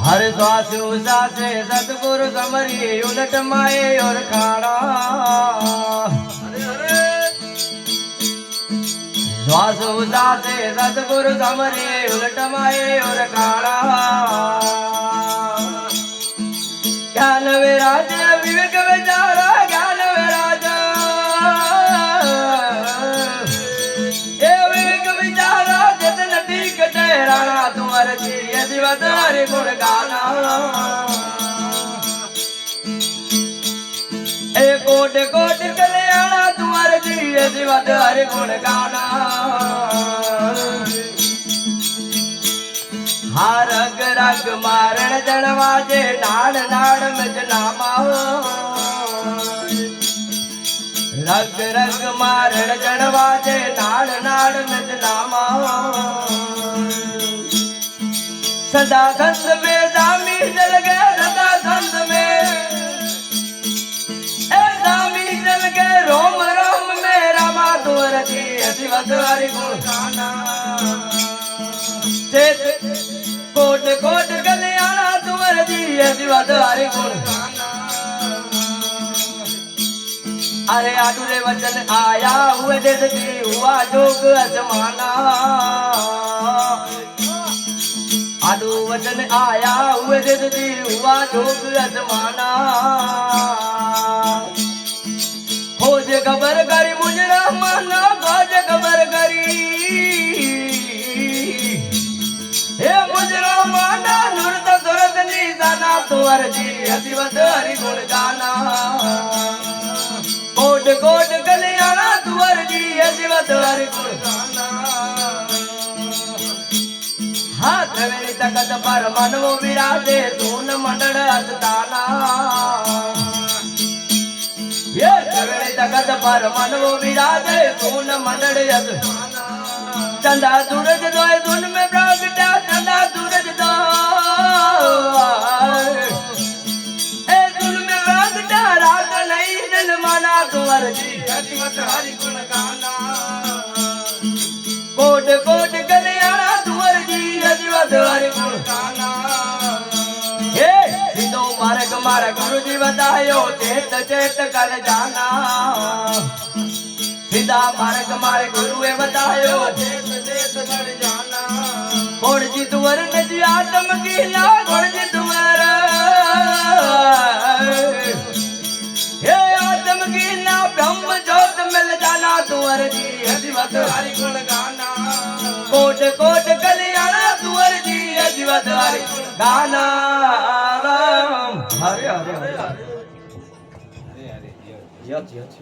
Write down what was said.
हर श्वास उसासे सतगुरु समरी उलट माए और खाड़ा श्वास उसासे सतगुरु समरी उलट माए और खाड़ा ज्ञान विराज विवेक विचारा ज्ञान विराज ये विवेक विचारा जतन ठीक ठहराना तुम्हारे जी दिवस हरि गुण गाना ए कोट कोट कल्याणा तुम्हारे जी दिवस हरि गुण गाना हाँ रग रग मारण जनवाजे नाड़ नाड़ में जनामा रग रग मारण जनवाजे नाड़ नाड़ में जनामा सदा संत में दामी जल गए सदा संत में ए दामी जल गए रोम रोम में रामा तुअर जी दिवस हरि गुण गाना कोट कोट कल्याणा तुअर जी दिवस हरि गुण गाना अरे आडूरे वचन आया हुए देश जी हुआ जोग अजमाना आडू वचन आया हुए देश जी हुआ जोग अजमाना खोज खबर करी मुझरा माना खोज खबर करी हे मुझरा माना नुरत सुरत निशाना तुअर जी दिवस हरि गुण गाना कोट कोट कल्याणा तुअर जी दिवस हरि गुण गाना हाथ वेणी तकत पर मनवो विराजे धून मंडल अस्ताना ये वेणी तकत पर मनवो विराजे धून मंडल अस्ताना चंदा सूरज दोए धुन में प्रगटा चंदा सूरज दो ए धुन में प्रगटा राग नहीं दिल माना तुअर जी दिवस हरि गुण गाना कोट कोट कल्याणा तुअर जी दिवस हरि गुण गाना हे सीधो मार्ग मारा गुरु जी बतायो चेत चेत कर जाना सीधा मार्ग मारे गुरुए बतायो चेत चेत कर जाना कोण जी तुअर नजी आत्म कीला कोण जी तुअर हे आत्म कीला ब्रह्म ज्योत मिल जाना तुअर जी दिवस हरि गुण गाना कोट कोट कल्याणा तुअर जी दिवस हरि गुण गाना राम हरे हरे हरे यच यच